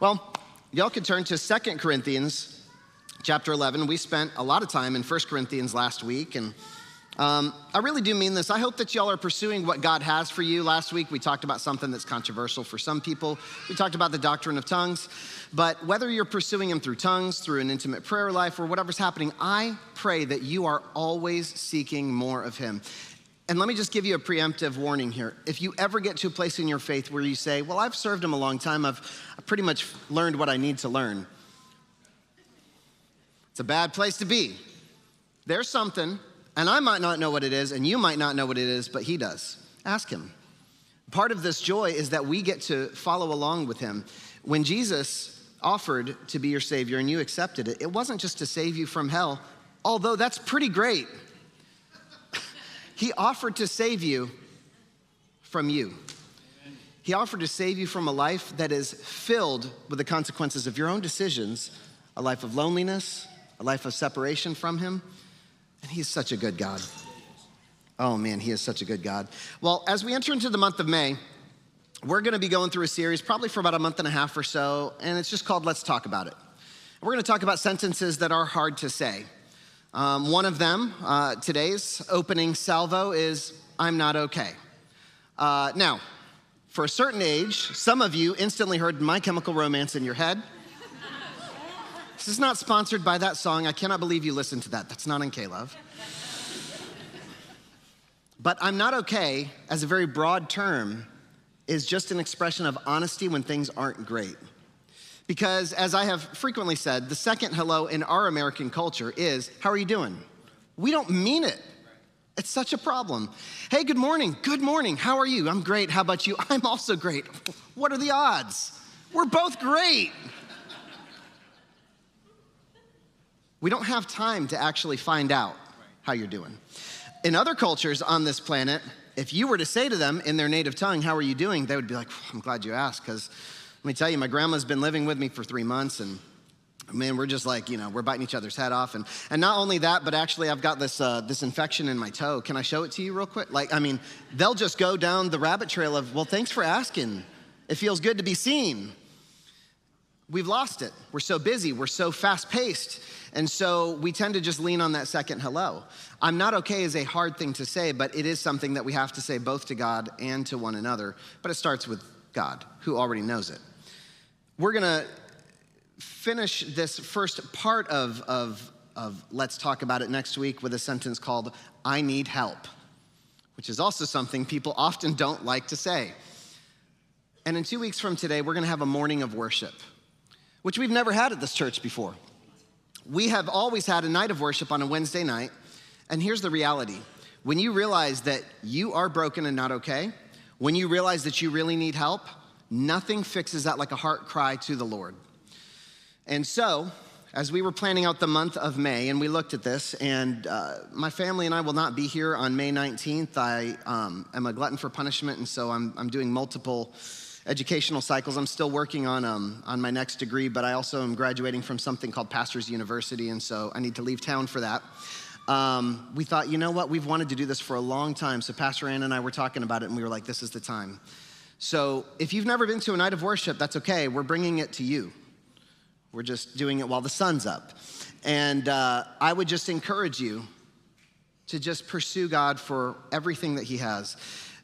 Well, y'all could turn to 2 Corinthians chapter 11. We spent a lot of time in 1 Corinthians last week, and I really do mean this. I hope that y'all are pursuing what God has for you. Last week, we talked about something that's controversial for some people. We talked about the doctrine of tongues. But whether you're pursuing Him through tongues, through an intimate prayer life, or whatever's happening, I pray that you are always seeking more of Him. And let me just give you a preemptive warning here. If you ever get to a place in your faith where you say, well, I've served Him a long time, I've pretty much learned what I need to learn, it's a bad place to be. There's something, and I might not know what it is, and you might not know what it is, but He does. Ask Him. Part of this joy is that we get to follow along with Him. When Jesus offered to be your Savior and you accepted it, it wasn't just to save you from hell, although that's pretty great. He offered to save you from you. He offered to save you from a life that is filled with the consequences of your own decisions, a life of loneliness, a life of separation from Him. And He's such a good God. Oh man, He is such a good God. Well, as we enter into the month of May, we're gonna be going through a series probably for about a month and a half or so, and it's just called Let's Talk About It. We're gonna talk about sentences that are hard to say. One of them, today's opening salvo is, I'm not okay. Now, for a certain age, some of you instantly heard My Chemical Romance in your head. This is not sponsored by that song. I cannot believe you listened to that. That's not in K-Love. But I'm not okay, as a very broad term, is just an expression of honesty when things aren't great. Because as I have frequently said, the second hello in our American culture is, how are you doing? We don't mean it. It's such a problem. Hey, good morning. Good morning. How are you? I'm great. How about you? I'm also great. What are the odds? We're both great. We don't have time to actually find out how you're doing. In other cultures on this planet, if you were to say to them in their native tongue, how are you doing? They would be like, I'm glad you asked, because let me tell you, my grandma's been living with me for 3 months, and man, we're just like, we're biting each other's head off. And not only that, but actually I've got this infection in my toe. Can I show it to you real quick? They'll just go down the rabbit trail of, well, thanks for asking. It feels good to be seen. We've lost it. We're so busy. We're so fast-paced. And so we tend to just lean on that second hello. I'm not okay is a hard thing to say, but it is something that we have to say both to God and to one another. But it starts with God, who already knows it. We're gonna finish this first part of Let's Talk About It next week with a sentence called, I need help, which is also something people often don't like to say. And in 2 weeks from today, we're gonna have a morning of worship, which we've never had at this church before. We have always had a night of worship on a Wednesday night, and here's the reality. When you realize that you are broken and not okay, when you realize that you really need help, nothing fixes that like a heart cry to the Lord. And so, as we were planning out the month of May, and we looked at this, and my family and I will not be here on May 19th. I am a glutton for punishment, and so I'm doing multiple educational cycles. I'm still working on my next degree, but I also am graduating from something called Pastor's University, and so I need to leave town for that. We thought, you know what, we've wanted to do this for a long time, so Pastor Ann and I were talking about it, and we were like, this is the time. So if you've never been to a night of worship, that's okay. We're bringing it to you. We're just doing it while the sun's up. And I would just encourage you to just pursue God for everything that He has.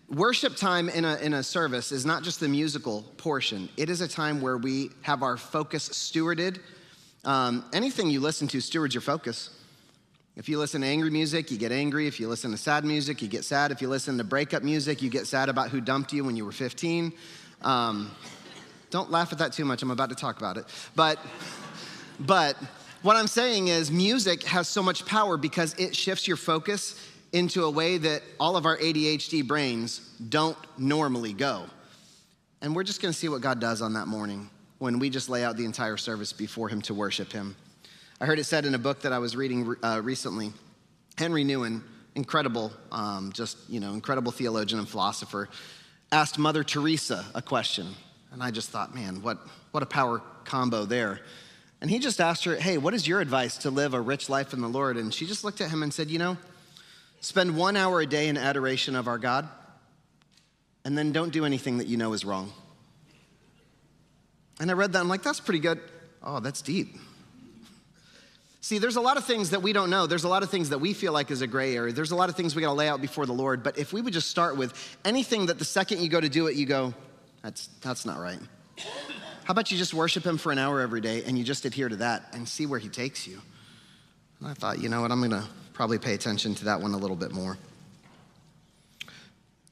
Worship time in a service is not just the musical portion. It is a time where we have our focus stewarded. Anything you listen to stewards your focus. If you listen to angry music, you get angry. If you listen to sad music, you get sad. If you listen to breakup music, you get sad about who dumped you when you were 15. Don't laugh at that too much. I'm about to talk about it. But what I'm saying is music has so much power because it shifts your focus into a way that all of our ADHD brains don't normally go. And we're just gonna see what God does on that morning when we just lay out the entire service before Him to worship Him. I heard it said in a book that I was reading recently, Henry Nouwen, incredible theologian and philosopher, asked Mother Teresa a question. And I just thought, man, what a power combo there. And he just asked her, hey, what is your advice to live a rich life in the Lord? And she just looked at him and said, spend 1 hour a day in adoration of our God, and then don't do anything that you know is wrong. And I read that, I'm like, that's pretty good. Oh, that's deep. See, there's a lot of things that we don't know. There's a lot of things that we feel like is a gray area. There's a lot of things we gotta lay out before the Lord. But if we would just start with anything that the second you go to do it, you go, that's not right. How about you just worship him for an hour every day and you just adhere to that and see where he takes you? And I thought, you know what, I'm gonna probably pay attention to that one a little bit more.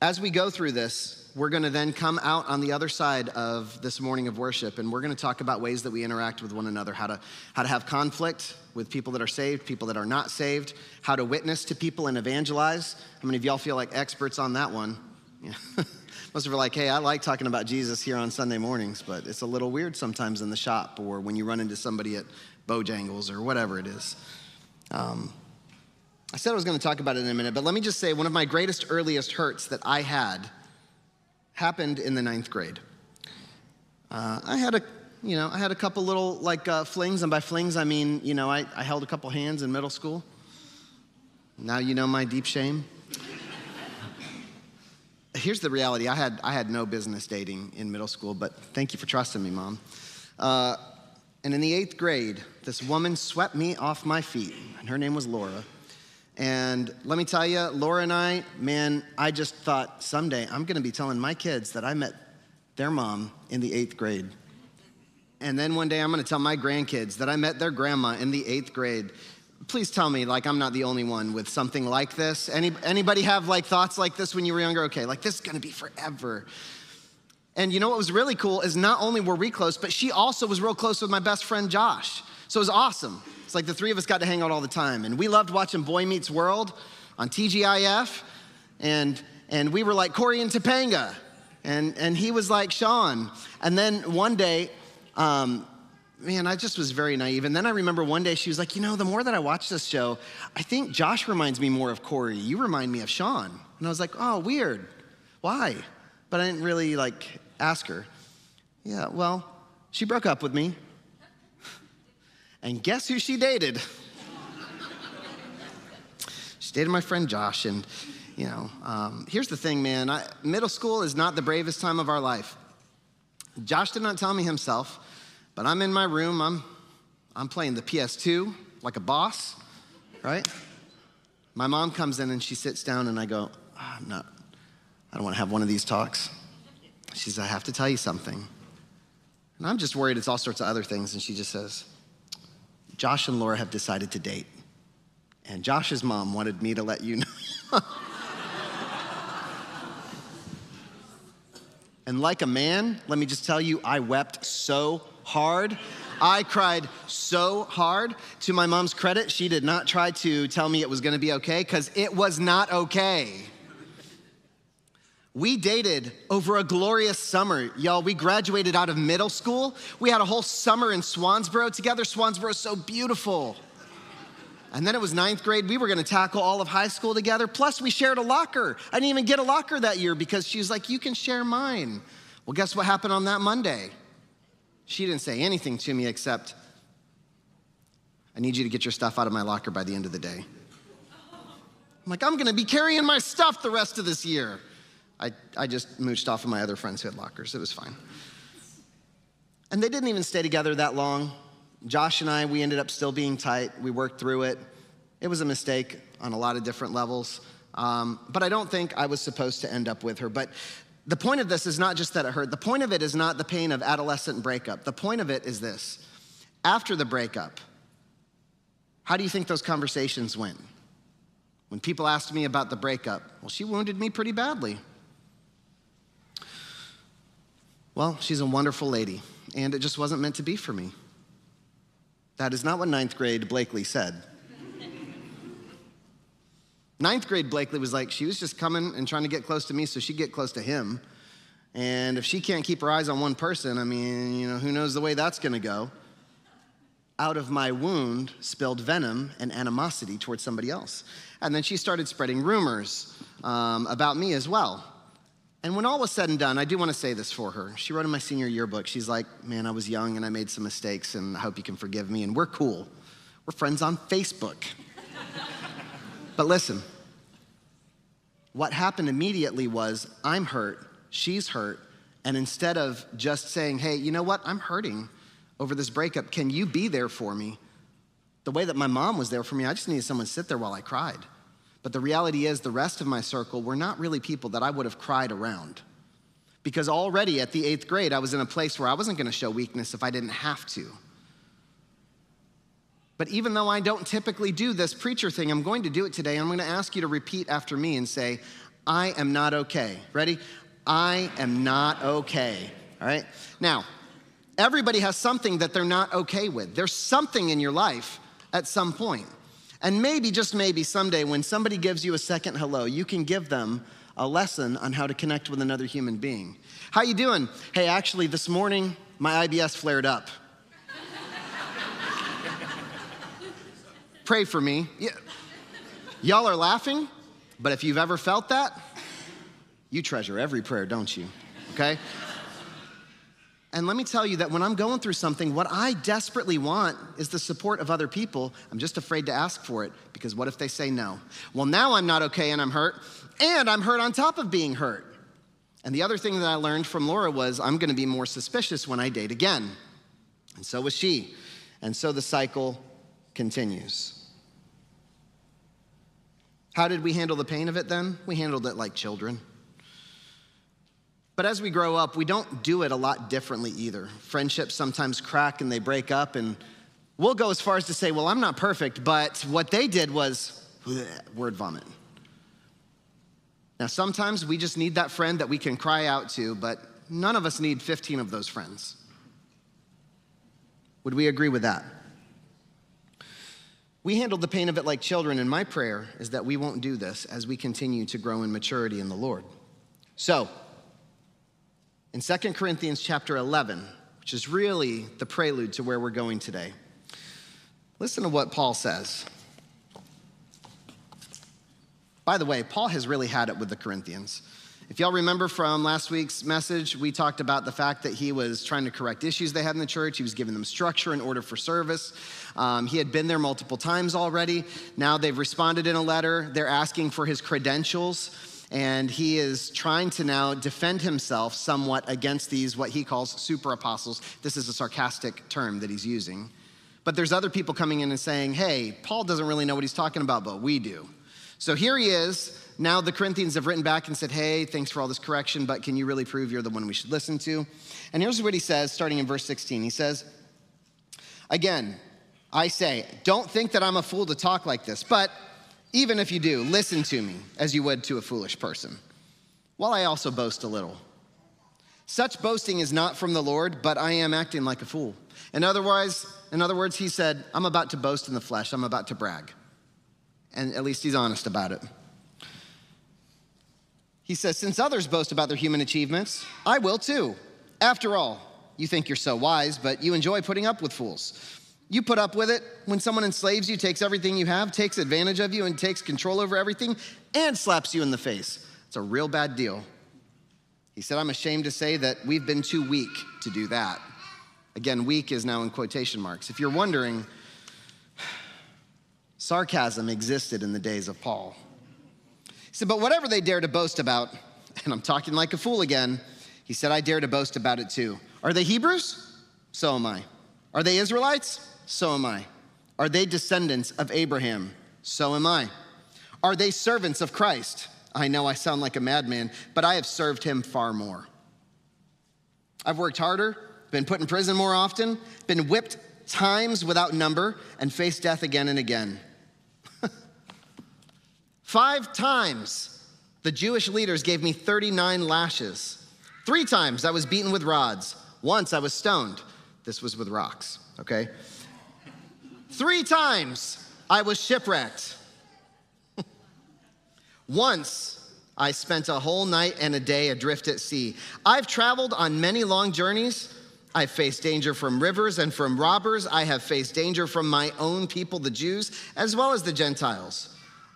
As we go through this, we're gonna then come out on the other side of this morning of worship, and we're gonna talk about ways that we interact with one another, how to have conflict with people that are saved, people that are not saved, how to witness to people and evangelize. How many of y'all feel like experts on that one? Yeah. Most of you are like, hey, I like talking about Jesus here on Sunday mornings, but it's a little weird sometimes in the shop or when you run into somebody at Bojangles or whatever it is. I said I was gonna talk about it in a minute, but let me just say one of my greatest, earliest hurts that I had happened in the 9th grade. I had a couple little flings, and by flings I mean, I held a couple hands in middle school. Now you know my deep shame. Here's the reality, I had no business dating in middle school, but thank you for trusting me, Mom. And in the 8th grade, this woman swept me off my feet, and her name was Laura. And let me tell you, Laura and I just thought someday I'm gonna be telling my kids that I met their mom in the 8th grade. And then one day I'm gonna tell my grandkids that I met their grandma in the 8th grade. Please tell me I'm not the only one with something like this. Anybody have thoughts like this when you were younger? Okay, this is gonna be forever. And you know what was really cool is not only were we close, but she also was real close with my best friend Josh. So it was awesome. It's like the three of us got to hang out all the time. And we loved watching Boy Meets World on TGIF. And we were like Corey and Topanga. And he was like Sean. And then one day, I just was very naive. And then I remember one day she was like, the more that I watch this show, I think Josh reminds me more of Corey. You remind me of Sean. And I was like, oh, weird. Why? But I didn't really ask her. Yeah, well, she broke up with me. And guess who she dated? She dated my friend Josh. And, here's the thing, man. Middle school is not the bravest time of our life. Josh did not tell me himself, but I'm in my room. I'm playing the PS2 like a boss, right? My mom comes in and she sits down and I go, I don't want to have one of these talks. She says, I have to tell you something. And I'm just worried it's all sorts of other things. And she just says, Josh and Laura have decided to date. And Josh's mom wanted me to let you know. And like a man, let me just tell you, I wept so hard. I cried so hard. To my mom's credit, she did not try to tell me it was gonna be okay, because it was not okay. We dated over a glorious summer. Y'all, we graduated out of middle school. We had a whole summer in Swansboro together. Swansboro is so beautiful. And then it was 9th grade. We were gonna tackle all of high school together. Plus we shared a locker. I didn't even get a locker that year because she was like, you can share mine. Well, guess what happened on that Monday? She didn't say anything to me except, I need you to get your stuff out of my locker by the end of the day. I'm like, I'm gonna be carrying my stuff the rest of this year. I just mooched off of my other friends who had lockers. It was fine. And they didn't even stay together that long. Josh and I, we ended up still being tight. We worked through it. It was a mistake on a lot of different levels. But I don't think I was supposed to end up with her. But the point of this is not just that it hurt. The point of it is not the pain of adolescent breakup. The point of it is this. After the breakup, how do you think those conversations went? When people asked me about the breakup, well, she wounded me pretty badly. Well, she's a wonderful lady, and it just wasn't meant to be for me. That is not what 9th grade Blakely said. 9th grade Blakely was like, she was just coming and trying to get close to me so she'd get close to him. And if she can't keep her eyes on one person, who knows the way that's gonna go. Out of my wound spilled venom and animosity towards somebody else. And then she started spreading rumors about me as well. And when all was said and done, I do want to say this for her. She wrote in my senior yearbook, she's like, man, I was young and I made some mistakes and I hope you can forgive me. And we're cool. We're friends on Facebook. But listen, what happened immediately was I'm hurt, she's hurt, And instead of just saying, hey, you know what? I'm hurting over this breakup. Can you be there for me? The way that my mom was there for me, I just needed someone to sit there while I cried. But the reality is the rest of my circle were not really people that I would have cried around. Because already at the 8th grade, I was in a place where I wasn't going to show weakness if I didn't have to. But even though I don't typically do this preacher thing, I'm going to do it today. I'm going to ask you to repeat after me and say, I am not okay. Ready? I am not okay. All right? Now, everybody has something that they're not okay with. There's something in your life at some point. And maybe, just maybe, someday when somebody gives you a second hello, you can give them a lesson on how to connect with another human being. How you doing? Hey, actually, this morning, my IBS flared up. Pray for me. Yeah. Y'all are laughing, but if you've ever felt that, you treasure every prayer, don't you? Okay? And let me tell you that when I'm going through something, what I desperately want is the support of other people. I'm just afraid to ask for it because what if they say no? Well, now I'm not okay and I'm hurt on top of being hurt. And the other thing that I learned from Laura was I'm gonna be more suspicious when I date again. And so was she. And so the cycle continues. How did we handle the pain of it then? We handled it like children. But as we grow up, we don't do it a lot differently either. Friendships sometimes crack and they break up, and we'll go as far as to say, well, I'm not perfect, but what they did was word vomit. Now, sometimes we just need that friend that we can cry out to, but none of us need 15 of those friends. Would we agree with that? We handled the pain of it like children, and my prayer is that we won't do this as we continue to grow in maturity in the Lord. So, in 2 Corinthians chapter 11, which is really the prelude to where we're going today, listen to what Paul says. By the way, Paul has really had it with the Corinthians. If y'all remember from last week's message, we talked about the fact that he was trying to correct issues they had in the church. He was giving them structure and order for service. He had been there multiple times already. Now they've responded in a letter. They're asking for his credentials. And he is trying to now defend himself somewhat against these, what he calls super apostles. This is a sarcastic term that he's using. But there's other people coming in and saying, hey, Paul doesn't really know what he's talking about, but we do. So here he is. Now the Corinthians have written back and said, hey, thanks for all this correction, but can you really prove you're the one we should listen to? And here's what he says, starting in verse 16. He says, again, I say, don't think that I'm a fool to talk like this, but even if you do, listen to me as you would to a foolish person, while I also boast a little. Such boasting is not from the Lord, but I am acting like a fool. In other words, he said, I'm about to boast in the flesh. I'm about to brag. And at least he's honest about it. He says, since others boast about their human achievements, I will too. After all, you think you're so wise, but you enjoy putting up with fools. You put up with it when someone enslaves you, takes everything you have, takes advantage of you, and takes control over everything, and slaps you in the face. It's a real bad deal. He said, I'm ashamed to say that we've been too weak to do that. Again, weak is now in quotation marks. If you're wondering, sarcasm existed in the days of Paul. He said, but whatever they dare to boast about, and I'm talking like a fool again, he said, I dare to boast about it too. Are they Hebrews? So am I. Are they Israelites? So am I. Are they descendants of Abraham? So am I. Are they servants of Christ? I know I sound like a madman, but I have served him far more. I've worked harder, been put in prison more often, been whipped times without number, and faced death again and again. 5 times the Jewish leaders gave me 39 lashes. 3 times I was beaten with rods. Once I was stoned. This was with rocks, okay? 3 times I was shipwrecked. Once I spent a whole night and a day adrift at sea. I've traveled on many long journeys. I've faced danger from rivers and from robbers. I have faced danger from my own people, the Jews, as well as the Gentiles.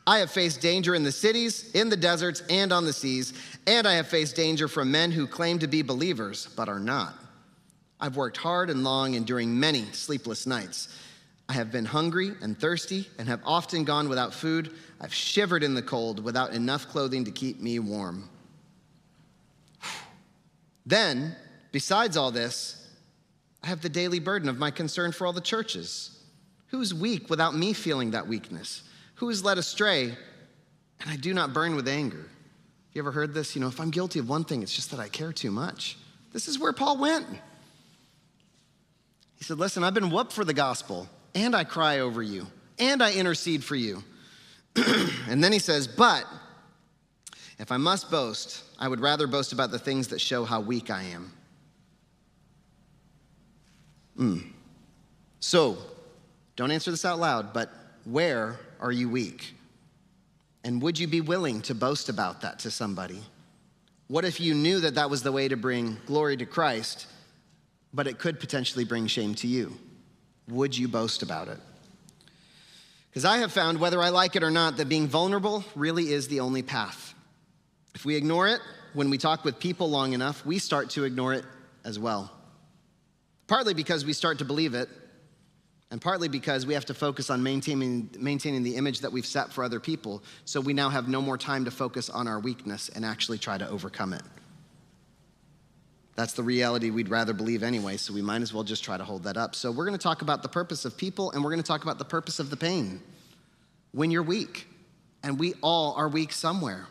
I have faced danger in the cities, in the deserts, and on the seas, and I have faced danger from men who claim to be believers, but are not. I've worked hard and long, enduring many sleepless nights. I have been hungry and thirsty and have often gone without food. I've shivered in the cold without enough clothing to keep me warm. Then, besides all this, I have the daily burden of my concern for all the churches. Who is weak without me feeling that weakness? Who is led astray, and I do not burn with anger? You ever heard this? If I'm guilty of one thing, it's just that I care too much. This is where Paul went. He said, listen, I've been whooped for the gospel, and I cry over you, and I intercede for you. And then he says, but if I must boast, I would rather boast about the things that show how weak I am. So, don't answer this out loud, but where are you weak? And would you be willing to boast about that to somebody? What if you knew that that was the way to bring glory to Christ, but it could potentially bring shame to you? Would you boast about it? Because I have found, whether I like it or not, that being vulnerable really is the only path. If we ignore it, when we talk with people long enough, we start to ignore it as well. Partly because we start to believe it, and partly because we have to focus on maintaining the image that we've set for other people, so we now have no more time to focus on our weakness and actually try to overcome it. That's the reality we'd rather believe anyway, so we might as well just try to hold that up. So we're going to talk about the purpose of people, and we're going to talk about the purpose of the pain. When you're weak, and we all are weak somewhere.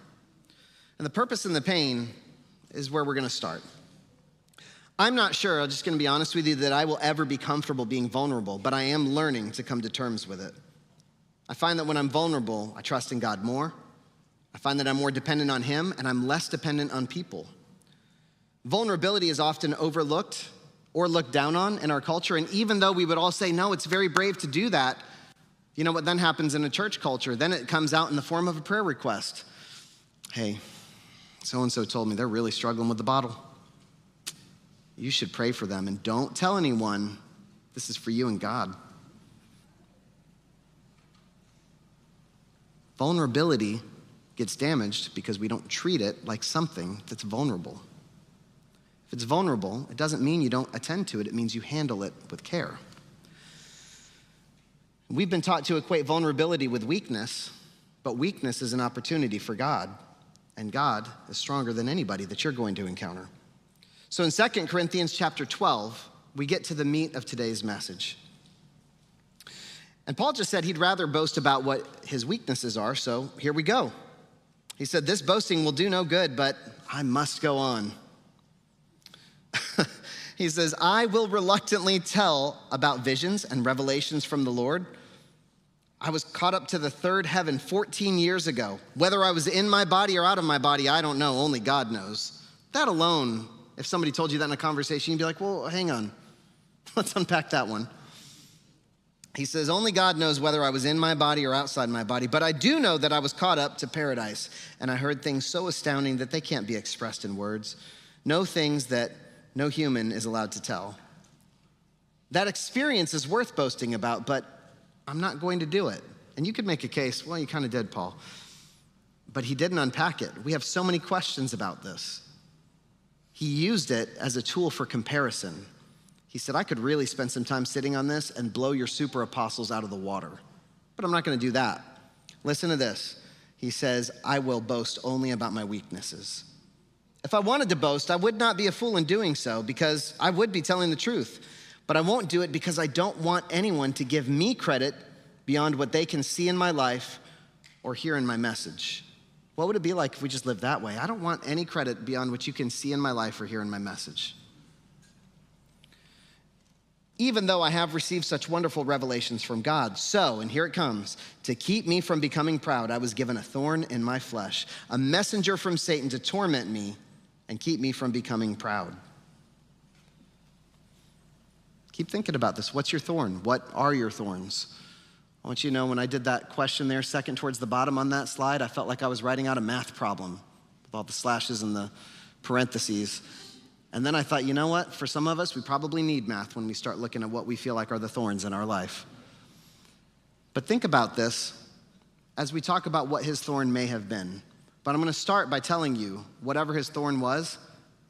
And the purpose and the pain is where we're going to start. I'm not sure, I'm just going to be honest with you, that I will ever be comfortable being vulnerable, but I am learning to come to terms with it. I find that when I'm vulnerable, I trust in God more. I find that I'm more dependent on Him, and I'm less dependent on people. Vulnerability is often overlooked or looked down on in our culture, and even though we would all say, no, it's very brave to do that, you know what then happens in a church culture? Then it comes out in the form of a prayer request. Hey, so-and-so told me they're really struggling with the bottle. You should pray for them, and don't tell anyone. This is for you and God. Vulnerability gets damaged because we don't treat it like something that's vulnerable. If it's vulnerable, it doesn't mean you don't attend to it. It means you handle it with care. We've been taught to equate vulnerability with weakness, but weakness is an opportunity for God, and God is stronger than anybody that you're going to encounter. So in 2 Corinthians chapter 12, we get to the meat of today's message. And Paul just said he'd rather boast about what his weaknesses are, so here we go. He said, this boasting will do no good, but I must go on. He says, I will reluctantly tell about visions and revelations from the Lord. I was caught up to the third heaven 14 years ago. Whether I was in my body or out of my body, I don't know. Only God knows. That alone, if somebody told you that in a conversation, you'd be like, well, hang on. Let's unpack that one. He says, only God knows whether I was in my body or outside my body, but I do know that I was caught up to paradise, and I heard things so astounding that they can't be expressed in words. No things that no human is allowed to tell. That experience is worth boasting about, but I'm not going to do it. And you could make a case, well, you kind of did, Paul. But he didn't unpack it. We have so many questions about this. He used it as a tool for comparison. He said, I could really spend some time sitting on this and blow your super apostles out of the water. But I'm not going to do that. Listen to this. He says, I will boast only about my weaknesses. If I wanted to boast, I would not be a fool in doing so, because I would be telling the truth. But I won't do it because I don't want anyone to give me credit beyond what they can see in my life or hear in my message. What would it be like if we just lived that way? I don't want any credit beyond what you can see in my life or hear in my message. Even though I have received such wonderful revelations from God. So, and here it comes, to keep me from becoming proud, I was given a thorn in my flesh, a messenger from Satan to torment me and keep me from becoming proud. Keep thinking about this. What's your thorn? What are your thorns? I want you to know when I did that question there, second towards the bottom on that slide, I felt like I was writing out a math problem with all the slashes and the parentheses. And then I thought, you know what? For some of us, we probably need math when we start looking at what we feel like are the thorns in our life. But think about this as we talk about what his thorn may have been. But I'm going to start by telling you, whatever his thorn was,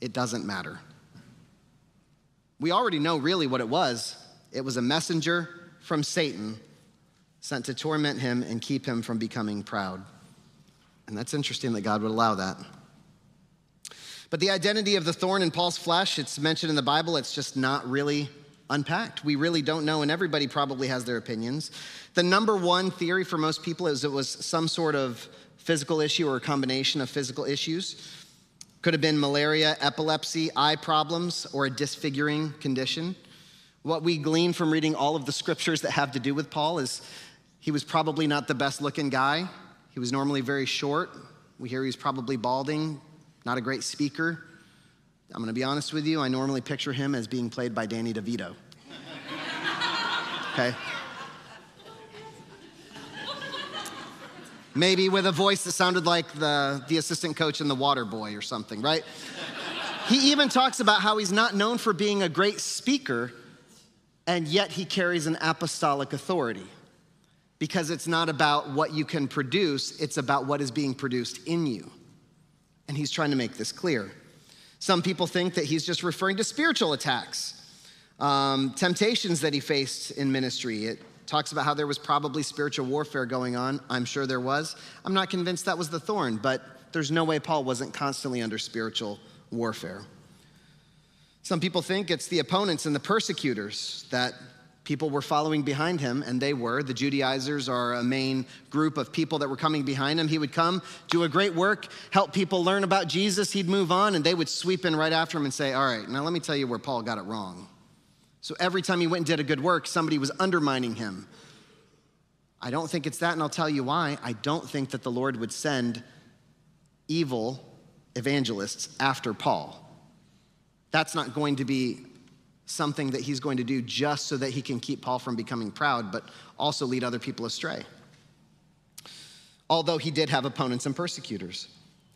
it doesn't matter. We already know really what it was. It was a messenger from Satan sent to torment him and keep him from becoming proud. And that's interesting that God would allow that. But the identity of the thorn in Paul's flesh, it's mentioned in the Bible, it's just not really unpacked. We really don't know, and everybody probably has their opinions. The number one theory for most people is it was some sort of physical issue or a combination of physical issues. Could have been malaria, epilepsy, eye problems, or a disfiguring condition. What we glean from reading all of the scriptures that have to do with Paul is he was probably not the best looking guy. He was normally very short. We hear he's probably balding, not a great speaker. I'm gonna be honest with you, I normally picture him as being played by Danny DeVito. Okay? Maybe with a voice that sounded like the assistant coach in The Water Boy or something, right? He even talks about how he's not known for being a great speaker, and yet he carries an apostolic authority. Because it's not about what you can produce, it's about what is being produced in you. And he's trying to make this clear. Some people think that he's just referring to spiritual attacks, temptations that he faced in ministry. It talks about how there was probably spiritual warfare going on. I'm sure there was. I'm not convinced that was the thorn, but there's no way Paul wasn't constantly under spiritual warfare. Some people think it's the opponents and the persecutors that people were following behind him, and they were. The Judaizers are a main group of people that were coming behind him. He would come, do a great work, help people learn about Jesus. He'd move on, and they would sweep in right after him and say, all right, now let me tell you where Paul got it wrong. So every time he went and did a good work, somebody was undermining him. I don't think it's that, and I'll tell you why. I don't think that the Lord would send evil evangelists after Paul. That's not going to be something that he's going to do just so that he can keep Paul from becoming proud, but also lead other people astray. Although he did have opponents and persecutors.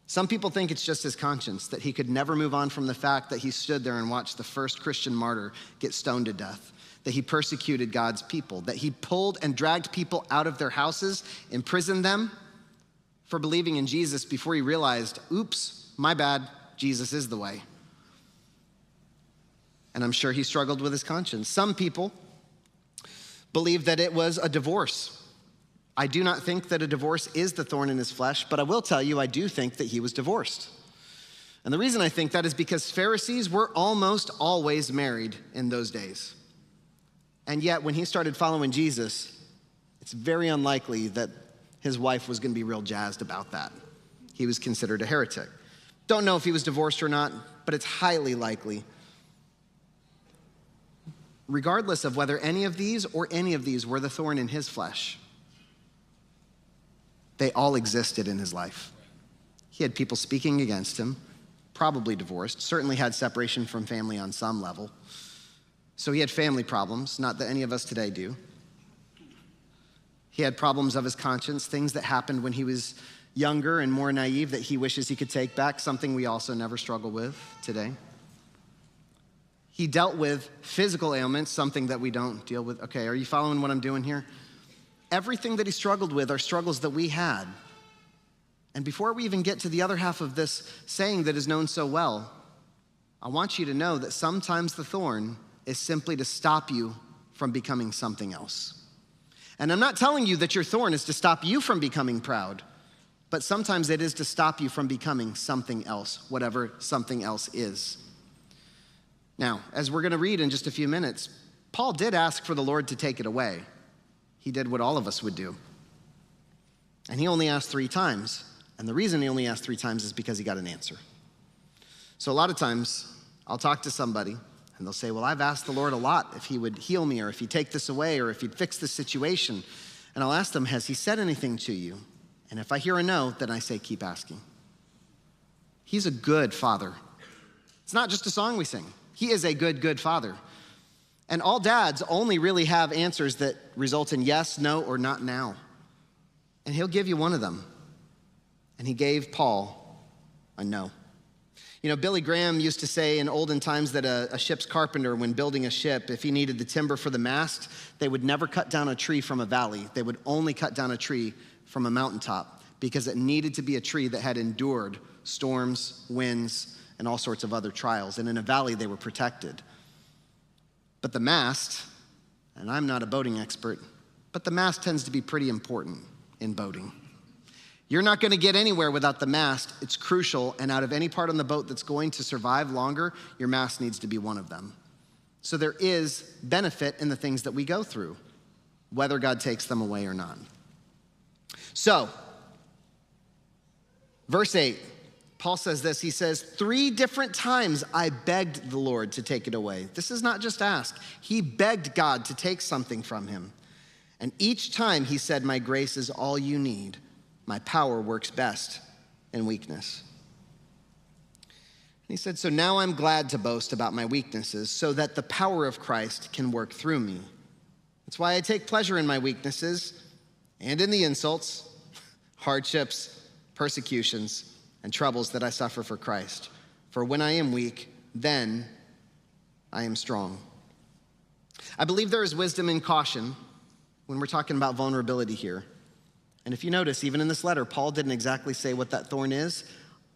Some people think it's just his conscience, that he could never move on from the fact that he stood there and watched the first Christian martyr get stoned to death, that he persecuted God's people, that he pulled and dragged people out of their houses, imprisoned them for believing in Jesus before he realized, oops, my bad, Jesus is the way. And I'm sure he struggled with his conscience. Some people believe that it was a divorce. I do not think that a divorce is the thorn in his flesh, but I will tell you, I do think that he was divorced. And the reason I think that is because Pharisees were almost always married in those days. And yet, when he started following Jesus, it's very unlikely that his wife was going to be real jazzed about that. He was considered a heretic. Don't know if he was divorced or not, but it's highly likely. Regardless of whether any of these were the thorn in his flesh, they all existed in his life. He had people speaking against him, probably divorced, certainly had separation from family on some level. So he had family problems, not that any of us today do. He had problems of his conscience, things that happened when he was younger and more naive that he wishes he could take back, something we also never struggle with today. He dealt with physical ailments, something that we don't deal with. Okay, are you following what I'm doing here? Everything that he struggled with are struggles that we had. And before we even get to the other half of this saying that is known so well, I want you to know that sometimes the thorn is simply to stop you from becoming something else. And I'm not telling you that your thorn is to stop you from becoming proud, but sometimes it is to stop you from becoming something else, whatever something else is. Now, as we're going to read in just a few minutes, Paul did ask for the Lord to take it away. He did what all of us would do. And he only asked 3 times. And the reason he only asked 3 times is because he got an answer. So a lot of times, I'll talk to somebody, and they'll say, well, I've asked the Lord a lot if he would heal me, or if he'd take this away, or if he'd fix this situation. And I'll ask them, has he said anything to you? And if I hear a no, then I say, keep asking. He's a good father. It's not just a song we sing. He is a good, good father. And all dads only really have answers that result in yes, no, or not now. And he'll give you one of them. And he gave Paul a no. You know, Billy Graham used to say in olden times that a ship's carpenter, when building a ship, if he needed the timber for the mast, they would never cut down a tree from a valley. They would only cut down a tree from a mountaintop because it needed to be a tree that had endured storms, winds, and all sorts of other trials. And in a valley, they were protected. But the mast, and I'm not a boating expert, but the mast tends to be pretty important in boating. You're not going to get anywhere without the mast. It's crucial, and out of any part on the boat that's going to survive longer, your mast needs to be one of them. So there is benefit in the things that we go through, whether God takes them away or not. So, verse 8, Paul says this. He says, 3 different times I begged the Lord to take it away. This is not just ask. He begged God to take something from him. And each time he said, my grace is all you need. My power works best in weakness. And he said, so now I'm glad to boast about my weaknesses so that the power of Christ can work through me. That's why I take pleasure in my weaknesses and in the insults, hardships, persecutions, and troubles that I suffer for Christ. For when I am weak, then I am strong. I believe there is wisdom and caution when we're talking about vulnerability here. And if you notice, even in this letter, Paul didn't exactly say what that thorn is.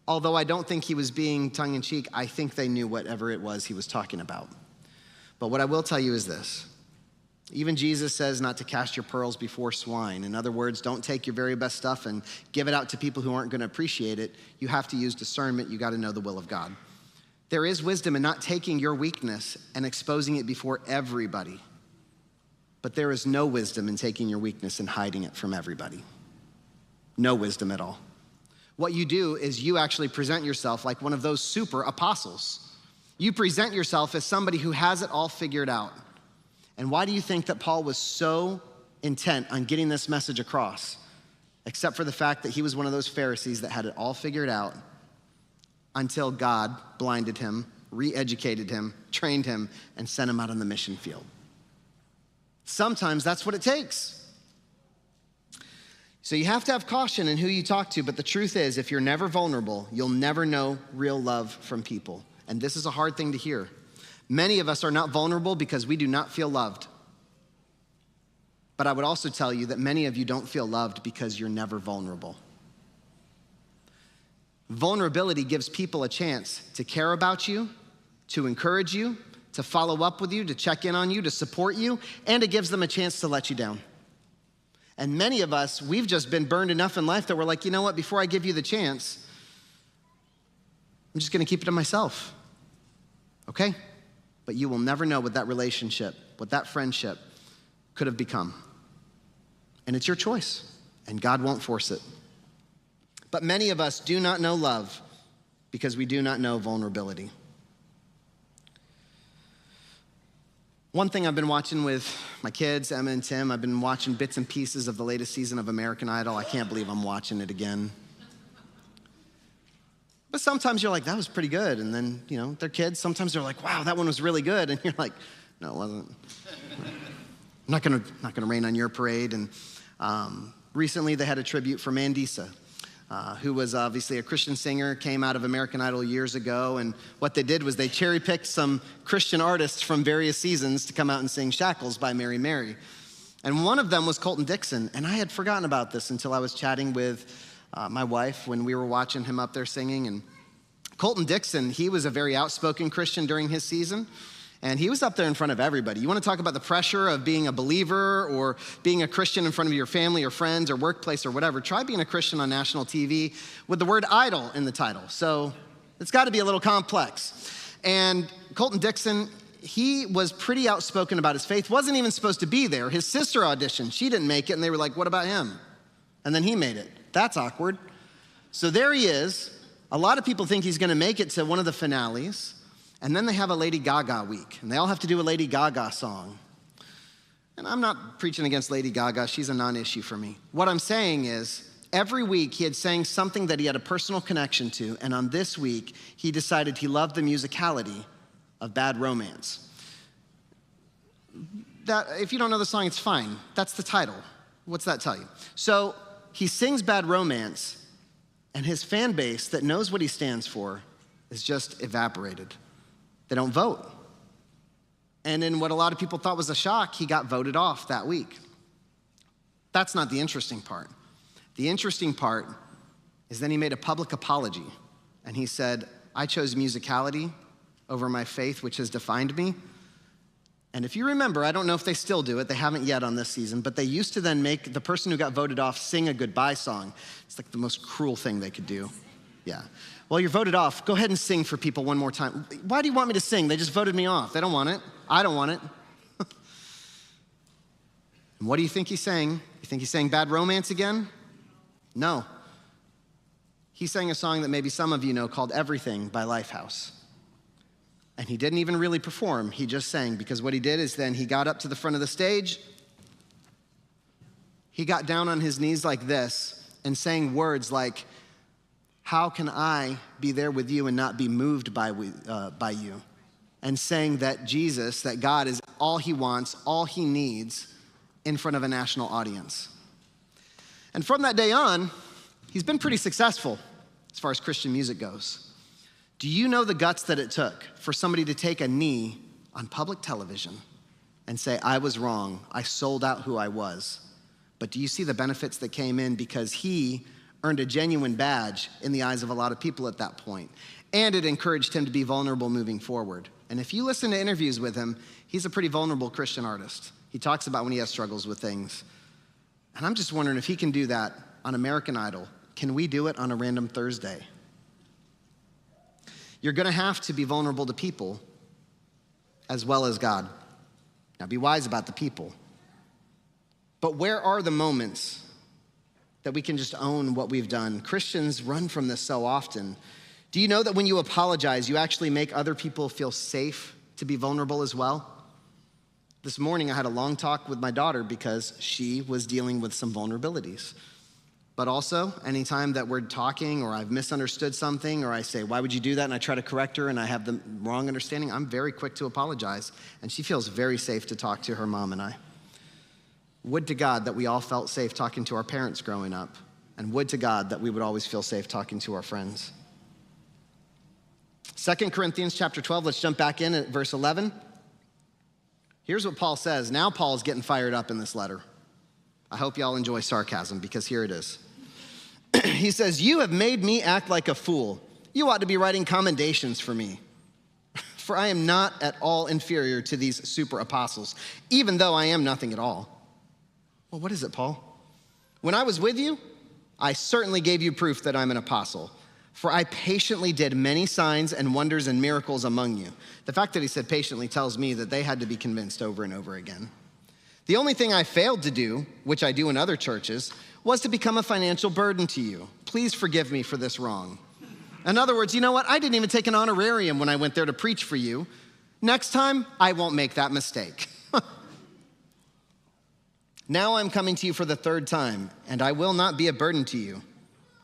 Although I don't think he was being tongue-in-cheek, I think they knew whatever it was he was talking about. But what I will tell you is this. Even Jesus says not to cast your pearls before swine. In other words, don't take your very best stuff and give it out to people who aren't going to appreciate it. You have to use discernment. You got to know the will of God. There is wisdom in not taking your weakness and exposing it before everybody. But there is no wisdom in taking your weakness and hiding it from everybody. No wisdom at all. What you do is you actually present yourself like one of those super apostles. You present yourself as somebody who has it all figured out. And why do you think that Paul was so intent on getting this message across? Except for the fact that he was one of those Pharisees that had it all figured out until God blinded him, re-educated him, trained him, and sent him out on the mission field. Sometimes that's what it takes. So you have to have caution in who you talk to, but the truth is, if you're never vulnerable, you'll never know real love from people. And this is a hard thing to hear. Many of us are not vulnerable because we do not feel loved. But I would also tell you that many of you don't feel loved because you're never vulnerable. Vulnerability gives people a chance to care about you, to encourage you, to follow up with you, to check in on you, to support you, and it gives them a chance to let you down. And many of us, we've just been burned enough in life that we're like, you know what, before I give you the chance, I'm just gonna keep it to myself, okay? But you will never know what that relationship, what that friendship could have become. And it's your choice, and God won't force it. But many of us do not know love because we do not know vulnerability. One thing I've been watching with my kids, Emma and Tim, I've been watching bits and pieces of the latest season of American Idol. I can't believe I'm watching it again. But sometimes you're like, that was pretty good. And then, you know, they're kids. Sometimes they're like, wow, that one was really good. And you're like, no, it wasn't. I'm not gonna rain on your parade. And recently they had a tribute for Mandisa, who was obviously a Christian singer, came out of American Idol years ago. And what they did was they cherry-picked some Christian artists from various seasons to come out and sing Shackles by Mary Mary. And one of them was Colton Dixon. And I had forgotten about this until I was chatting with my wife when we were watching him up there singing. And Colton Dixon, he was a very outspoken Christian during his season. And he was up there in front of everybody. You want to talk about the pressure of being a believer or being a Christian in front of your family or friends or workplace or whatever. Try being a Christian on national TV with the word idol in the title. So it's got to be a little complex. And Colton Dixon, he was pretty outspoken about his faith. Wasn't even supposed to be there. His sister auditioned. She didn't make it. And they were like, what about him? And then he made it. That's awkward. So there he is. A lot of people think he's going to make it to one of the finales. And then they have a Lady Gaga week, and they all have to do a Lady Gaga song. And I'm not preaching against Lady Gaga. She's a non-issue for me. What I'm saying is, every week he had sang something that he had a personal connection to, and on this week, he decided he loved the musicality of Bad Romance. That, if you don't know the song, it's fine. That's the title. What's that tell you? So he sings Bad Romance, and his fan base that knows what he stands for is just evaporated. They don't vote. And in what a lot of people thought was a shock, he got voted off that week. That's not the interesting part. The interesting part is then he made a public apology. And he said, I chose musicality over my faith, which has defined me. And if you remember, I don't know if they still do it, they haven't yet on this season, but they used to then make the person who got voted off sing a goodbye song. It's like the most cruel thing they could do. Yeah. Well, you're voted off. Go ahead and sing for people one more time. Why do you want me to sing? They just voted me off. They don't want it. I don't want it. And what do you think he sang? You think he sang Bad Romance again? No. He sang a song that maybe some of you know called Everything by Lifehouse. And he didn't even really perform, he just sang, because what he did is then he got up to the front of the stage, he got down on his knees like this and sang words like, how can I be there with you and not be moved by you? And saying that Jesus, that God is all he wants, all he needs in front of a national audience. And from that day on, he's been pretty successful as far as Christian music goes. Do you know the guts that it took for somebody to take a knee on public television and say, I was wrong, I sold out who I was? But do you see the benefits that came in because he earned a genuine badge in the eyes of a lot of people at that point, and it encouraged him to be vulnerable moving forward. And if you listen to interviews with him, he's a pretty vulnerable Christian artist. He talks about when he has struggles with things. And I'm just wondering if he can do that on American Idol, can we do it on a random Thursday? You're gonna have to be vulnerable to people as well as God. Now be wise about the people. But where are the moments that we can just own what we've done? Christians run from this so often. Do you know that when you apologize, you actually make other people feel safe to be vulnerable as well? This morning I had a long talk with my daughter because she was dealing with some vulnerabilities. But also, anytime that we're talking or I've misunderstood something or I say, why would you do that? And I try to correct her and I have the wrong understanding, I'm very quick to apologize. And she feels very safe to talk to her mom and I. Would to God that we all felt safe talking to our parents growing up. And would to God that we would always feel safe talking to our friends. 2 Corinthians chapter 12, let's jump back in at verse 11. Here's what Paul says. Now Paul's getting fired up in this letter. I hope y'all enjoy sarcasm because here it is. He says, you have made me act like a fool. You ought to be writing commendations for me. For I am not at all inferior to these super apostles, even though I am nothing at all. Well, what is it, Paul? When I was with you, I certainly gave you proof that I'm an apostle. For I patiently did many signs and wonders and miracles among you. The fact that he said patiently tells me that they had to be convinced over and over again. The only thing I failed to do, which I do in other churches, was to become a financial burden to you. Please forgive me for this wrong. In other words, you know what? I didn't even take an honorarium when I went there to preach for you. Next time, I won't make that mistake. Now I'm coming to you for the third time, and I will not be a burden to you.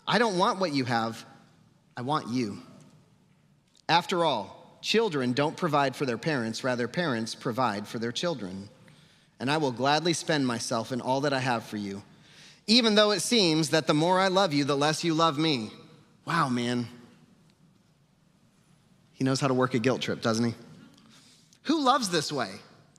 I don't want what you have. I want you. After all, children don't provide for their parents. Rather, parents provide for their children. And I will gladly spend myself in all that I have for you, even though it seems that the more I love you, the less you love me. Wow, man. He knows how to work a guilt trip, doesn't he? Who loves this way?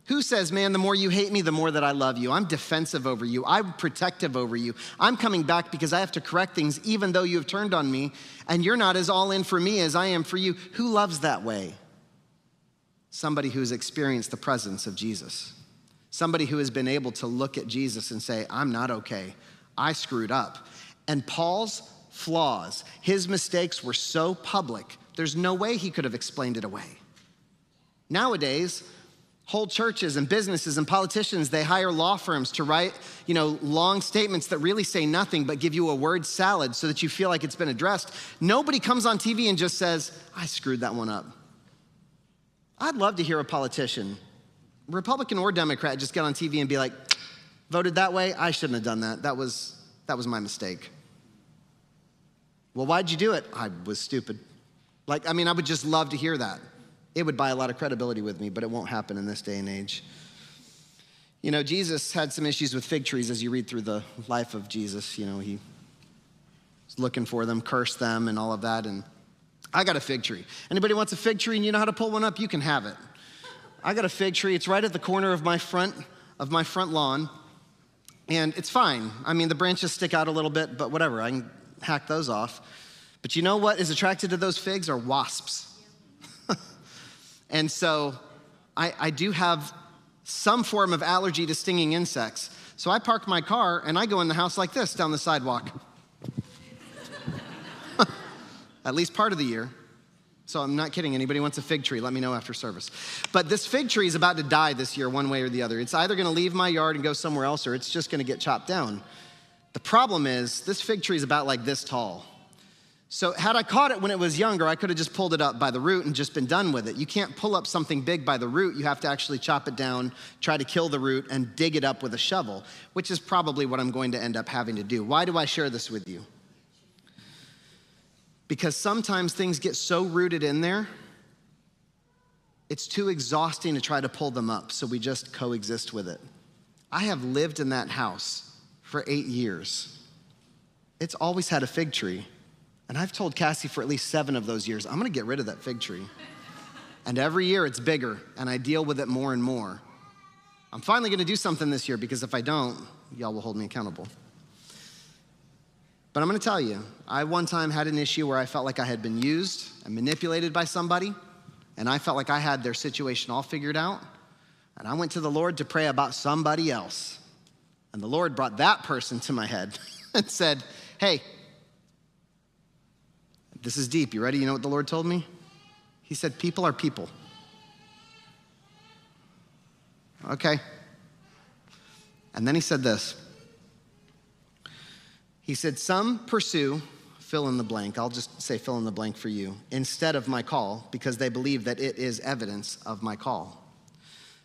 Who says, man, the more you hate me, the more that I love you. I'm defensive over you. I'm protective over you. I'm coming back because I have to correct things even though you have turned on me and you're not as all in for me as I am for you. Who loves that way? Somebody who's experienced the presence of Jesus. Somebody who has been able to look at Jesus and say, I'm not okay. I screwed up. And Paul's flaws, his mistakes were so public, there's no way he could have explained it away. Nowadays, whole churches and businesses and politicians, they hire law firms to write, long statements that really say nothing but give you a word salad so that you feel like it's been addressed. Nobody comes on TV and just says, I screwed that one up. I'd love to hear a politician, Republican or Democrat, just get on TV and be like, voted that way? I shouldn't have done that. That was my mistake. Well, why'd you do it? I was stupid. I would just love to hear that. It would buy a lot of credibility with me, but it won't happen in this day and age. Jesus had some issues with fig trees as you read through the life of Jesus. He was looking for them, cursed them, and all of that. And I got a fig tree. Anybody wants a fig tree and you know how to pull one up? You can have it. I got a fig tree. It's right at the corner of my front lawn, and it's fine. The branches stick out a little bit, but whatever. I can hack those off. But you know what is attracted to those figs are wasps. And so I do have some form of allergy to stinging insects. So I park my car and I go in the house like this down the sidewalk. At least part of the year. So I'm not kidding. Anybody wants a fig tree, let me know after service. But this fig tree is about to die this year one way or the other. It's either gonna leave my yard and go somewhere else, or it's just gonna get chopped down. The problem is this fig tree is about like this tall. So had I caught it when it was younger, I could have just pulled it up by the root and just been done with it. You can't pull up something big by the root. You have to actually chop it down, try to kill the root, and dig it up with a shovel, which is probably what I'm going to end up having to do. Why do I share this with you? Because sometimes things get so rooted in there, it's too exhausting to try to pull them up, so we just coexist with it. I have lived in that house for 8 years. It's always had a fig tree. And I've told Cassie for at least 7 of those years, I'm gonna get rid of that fig tree. And every year it's bigger, and I deal with it more and more. I'm finally gonna do something this year, because if I don't, y'all will hold me accountable. But I'm gonna tell you, I one time had an issue where I felt like I had been used and manipulated by somebody, and I felt like I had their situation all figured out, and I went to the Lord to pray about somebody else. And the Lord brought that person to my head and said, hey, this is deep, you ready? You know what the Lord told me? He said, people are people. Okay. And then he said this. He said, some pursue, fill in the blank, I'll just say fill in the blank for you, instead of my call, because they believe that it is evidence of my call.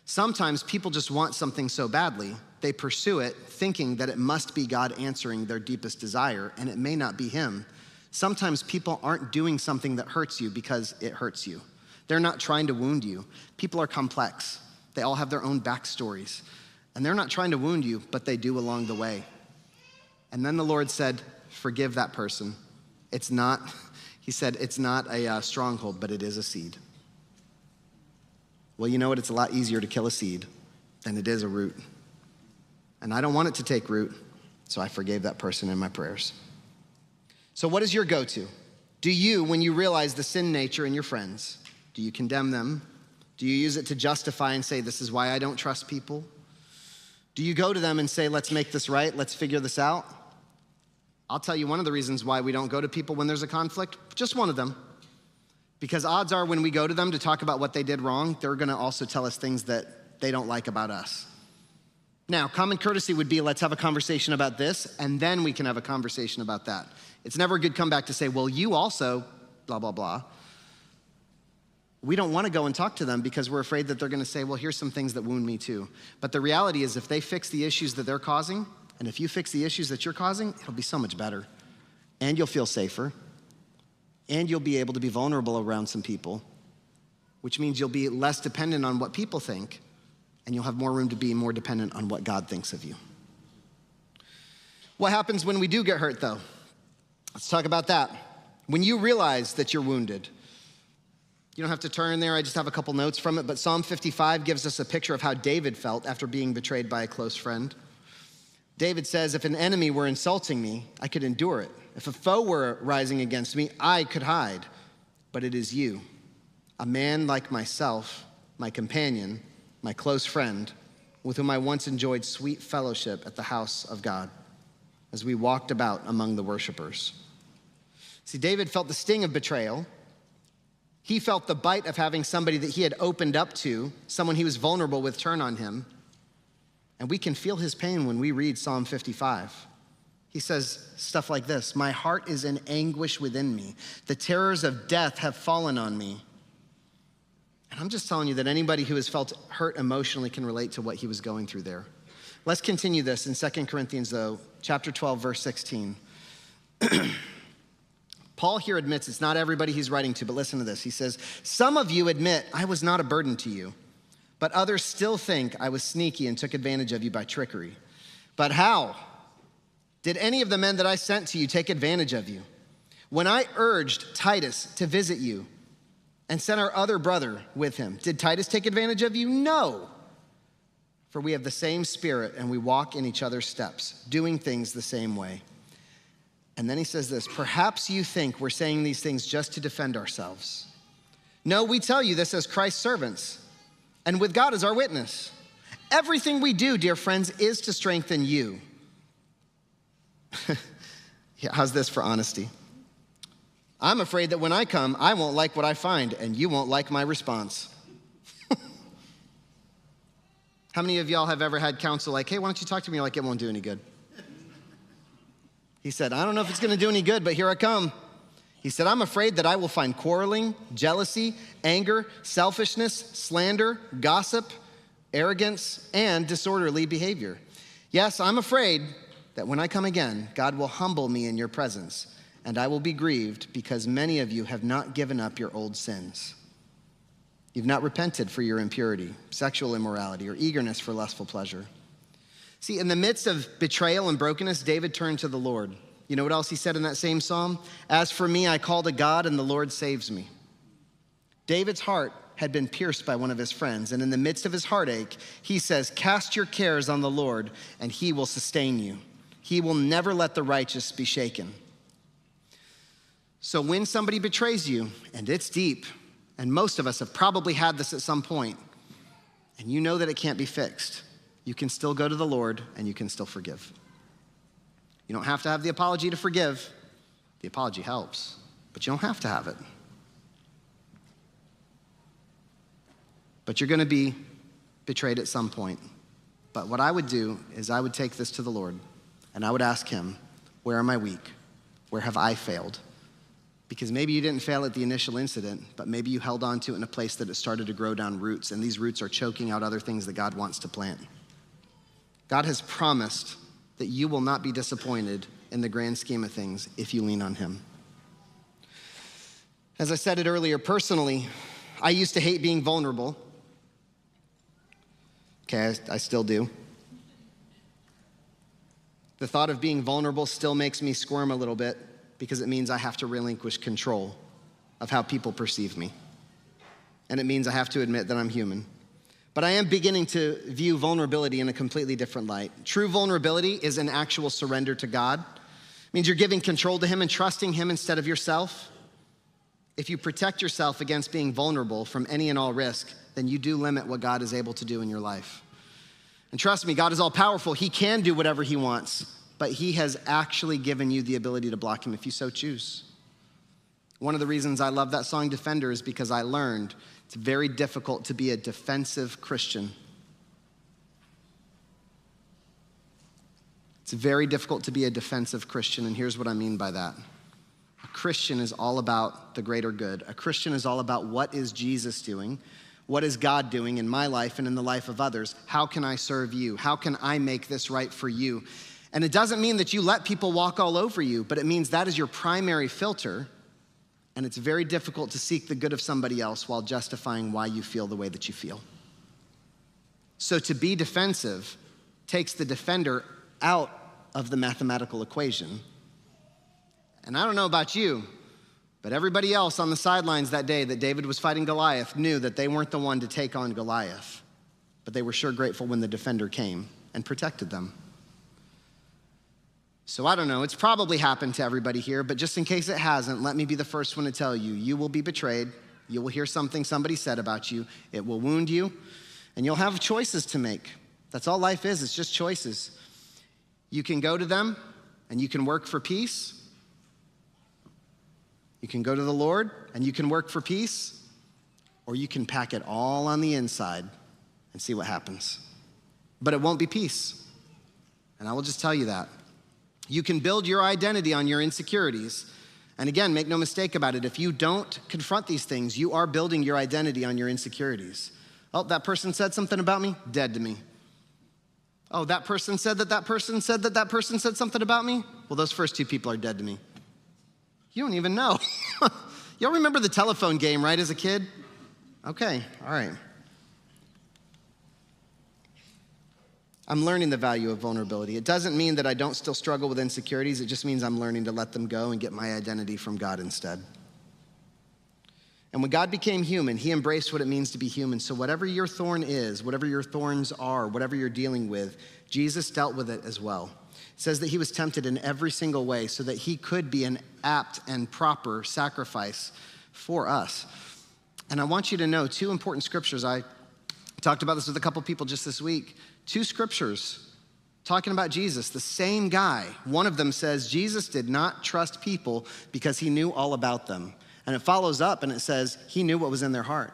Sometimes people just want something so badly, they pursue it thinking that it must be God answering their deepest desire, and it may not be him. Sometimes people aren't doing something that hurts you because it hurts you. They're not trying to wound you. People are complex. They all have their own backstories. And they're not trying to wound you, but they do along the way. And then the Lord said, forgive that person. It's not, he said, it's not a stronghold, but it is a seed. Well, you know what? It's a lot easier to kill a seed than it is a root. And I don't want it to take root, so I forgave that person in my prayers. So what is your go-to? Do you, when you realize the sin nature in your friends, do you condemn them? Do you use it to justify and say, this is why I don't trust people? Do you go to them and say, let's make this right, let's figure this out? I'll tell you one of the reasons why we don't go to people when there's a conflict, just one of them. Because odds are when we go to them to talk about what they did wrong, they're gonna also tell us things that they don't like about us. Now, common courtesy would be, let's have a conversation about this, and then we can have a conversation about that. It's never a good comeback to say, well, you also, blah, blah, blah. We don't wanna go and talk to them because we're afraid that they're gonna say, well, here's some things that wound me too. But the reality is if they fix the issues that they're causing, and if you fix the issues that you're causing, it'll be so much better. And you'll feel safer. And you'll be able to be vulnerable around some people, which means you'll be less dependent on what people think, and you'll have more room to be more dependent on what God thinks of you. What happens when we do get hurt, though? Let's talk about that. When you realize that you're wounded, you don't have to turn there, I just have a couple notes from it, but Psalm 55 gives us a picture of how David felt after being betrayed by a close friend. David says, if an enemy were insulting me, I could endure it. If a foe were rising against me, I could hide. But it is you, a man like myself, my companion, my close friend, with whom I once enjoyed sweet fellowship at the house of God, as we walked about among the worshipers. See, David felt the sting of betrayal. He felt the bite of having somebody that he had opened up to, someone he was vulnerable with, turn on him. And we can feel his pain when we read Psalm 55. He says stuff like this, my heart is in anguish within me. The terrors of death have fallen on me. And I'm just telling you that anybody who has felt hurt emotionally can relate to what he was going through there. Let's continue this in 2 Corinthians, though, chapter 12, verse 16. Paul here admits it's not everybody he's writing to, but listen to this. He says, some of you admit I was not a burden to you, but others still think I was sneaky and took advantage of you by trickery. But how? Did any of the men that I sent to you take advantage of you? When I urged Titus to visit you and sent our other brother with him, did Titus take advantage of you? No. For we have the same spirit and we walk in each other's steps, doing things the same way. And then he says this, perhaps you think we're saying these things just to defend ourselves. No, we tell you this as Christ's servants and with God as our witness. Everything we do, dear friends, is to strengthen you. Yeah, how's this for honesty? I'm afraid that when I come, I won't like what I find, and you won't like my response. How many of y'all have ever had counsel like, hey, why don't you talk to me? You're like, it won't do any good. He said, I don't know if it's gonna do any good, but here I come. He said, I'm afraid that I will find quarreling, jealousy, anger, selfishness, slander, gossip, arrogance, and disorderly behavior. Yes, I'm afraid that when I come again, God will humble me in your presence, and I will be grieved because many of you have not given up your old sins. You've not repented for your impurity, sexual immorality, or eagerness for lustful pleasure. See, in the midst of betrayal and brokenness, David turned to the Lord. You know what else he said in that same psalm? As for me, I call to God, and the Lord saves me. David's heart had been pierced by one of his friends, and in the midst of his heartache, he says, cast your cares on the Lord, and he will sustain you. He will never let the righteous be shaken. So when somebody betrays you, and it's deep, and most of us have probably had this at some point, and you know that it can't be fixed, you can still go to the Lord, and you can still forgive. You don't have to have the apology to forgive. The apology helps, but you don't have to have it. But you're gonna be betrayed at some point. But what I would do is I would take this to the Lord and I would ask him, where am I weak? Where have I failed? Because maybe you didn't fail at the initial incident, but maybe you held on to it in a place that it started to grow down roots, and these roots are choking out other things that God wants to plant. God has promised that you will not be disappointed in the grand scheme of things if you lean on him. As I said it earlier, personally, I used to hate being vulnerable. Okay, I still do. The thought of being vulnerable still makes me squirm a little bit because it means I have to relinquish control of how people perceive me. And it means I have to admit that I'm human. But I am beginning to view vulnerability in a completely different light. True vulnerability is an actual surrender to God. It means you're giving control to him and trusting him instead of yourself. If you protect yourself against being vulnerable from any and all risk, then you do limit what God is able to do in your life. And trust me, God is all powerful. He can do whatever he wants, but he has actually given you the ability to block him if you so choose. One of the reasons I love that song Defender is because I learned it's very difficult to be a defensive Christian. It's very difficult to be a defensive Christian, and here's what I mean by that. A Christian is all about the greater good. A Christian is all about what is Jesus doing? What is God doing in my life and in the life of others? How can I serve you? How can I make this right for you? And it doesn't mean that you let people walk all over you, but it means that is your primary filter. And it's very difficult to seek the good of somebody else while justifying why you feel the way that you feel. So to be defensive takes the defender out of the mathematical equation. And I don't know about you, but everybody else on the sidelines that day that David was fighting Goliath knew that they weren't the one to take on Goliath, but they were sure grateful when the defender came and protected them. So I don't know, it's probably happened to everybody here, but just in case it hasn't, let me be the first one to tell you, you will be betrayed. You will hear something somebody said about you. It will wound you, and you'll have choices to make. That's all life is, it's just choices. You can go to them, and you can work for peace. You can go to the Lord, and you can work for peace, or you can pack it all on the inside and see what happens. But it won't be peace, and I will just tell you that. You can build your identity on your insecurities. And again, make no mistake about it. If you don't confront these things, you are building your identity on your insecurities. Oh, that person said something about me? Dead to me. Oh, that person said that person said that person said something about me? Well, those first two people are dead to me. You don't even know. Y'all remember the telephone game, right, as a kid? Okay, all right. I'm learning the value of vulnerability. It doesn't mean that I don't still struggle with insecurities. It just means I'm learning to let them go and get my identity from God instead. And when God became human, he embraced what it means to be human. So whatever your thorn is, whatever your thorns are, whatever you're dealing with, Jesus dealt with it as well. It says that he was tempted in every single way so that he could be an apt and proper sacrifice for us. And I want you to know two important scriptures I Talked about this with a couple people just this week. 2 scriptures talking about Jesus, the same guy. One of them says, Jesus did not trust people because he knew all about them. And it follows up and it says, he knew what was in their heart.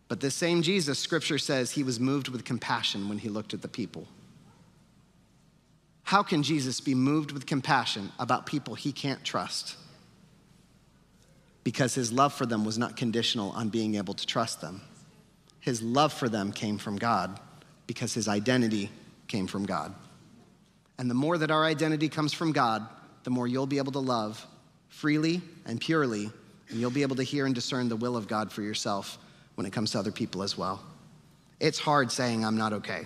But this same Jesus, scripture says, he was moved with compassion when he looked at the people. How can Jesus be moved with compassion about people he can't trust? Because his love for them was not conditional on being able to trust them. His love for them came from God because his identity came from God. And the more that our identity comes from God, the more you'll be able to love freely and purely, and you'll be able to hear and discern the will of God for yourself when it comes to other people as well. It's hard saying I'm not okay.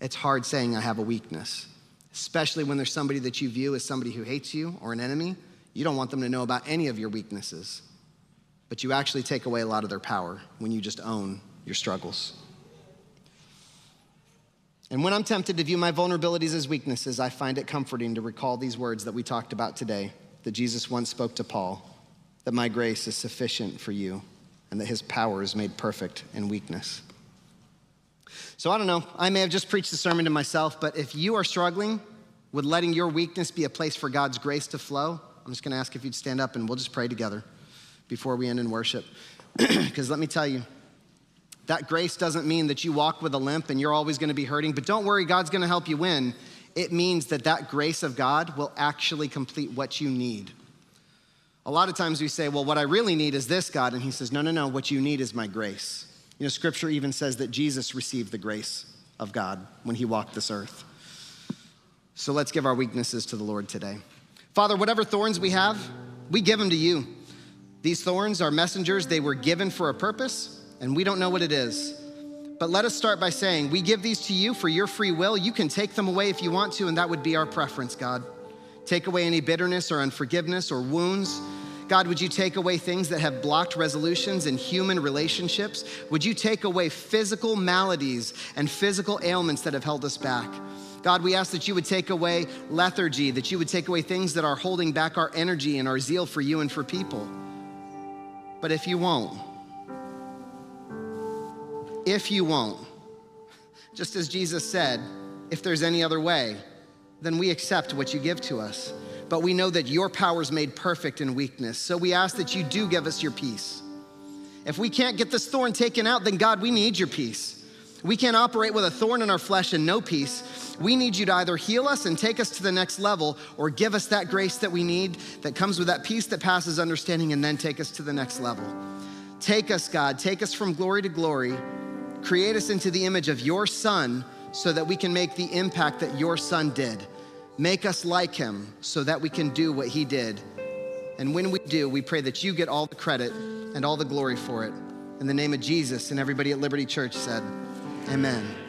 It's hard saying I have a weakness, especially when there's somebody that you view as somebody who hates you or an enemy. You don't want them to know about any of your weaknesses, but you actually take away a lot of their power when you just own your struggles. And when I'm tempted to view my vulnerabilities as weaknesses, I find it comforting to recall these words that we talked about today, that Jesus once spoke to Paul, that my grace is sufficient for you and that his power is made perfect in weakness. So I don't know, I may have just preached the sermon to myself, but if you are struggling with letting your weakness be a place for God's grace to flow, I'm just gonna ask if you'd stand up and we'll just pray together before we end in worship. Because let me tell you, that grace doesn't mean that you walk with a limp and you're always gonna be hurting, but don't worry, God's gonna help you win. It means that that grace of God will actually complete what you need. A lot of times we say, well, what I really need is this, God, and he says, no, what you need is my grace. You know, scripture even says that Jesus received the grace of God when he walked this earth. So let's give our weaknesses to the Lord today. Father, whatever thorns we have, we give them to you. These thorns are messengers. They were given for a purpose, and we don't know what it is. But let us start by saying, we give these to you for your free will. You can take them away if you want to, and that would be our preference, God. Take away any bitterness or unforgiveness or wounds. God, would you take away things that have blocked resolutions in human relationships? Would you take away physical maladies and physical ailments that have held us back? God, we ask that you would take away lethargy, that you would take away things that are holding back our energy and our zeal for you and for people. But if you won't, just as Jesus said, if there's any other way, then we accept what you give to us. But we know that your power is made perfect in weakness. So we ask that you do give us your peace. If we can't get this thorn taken out, then God, we need your peace. We can't operate with a thorn in our flesh and no peace. We need you to either heal us and take us to the next level or give us that grace that we need that comes with that peace that passes understanding and then take us to the next level. Take us, God, take us from glory to glory. Create us into the image of your Son so that we can make the impact that your Son did. Make us like him so that we can do what he did. And when we do, we pray that you get all the credit and all the glory for it. In the name of Jesus, and everybody at Liberty Church said, amen.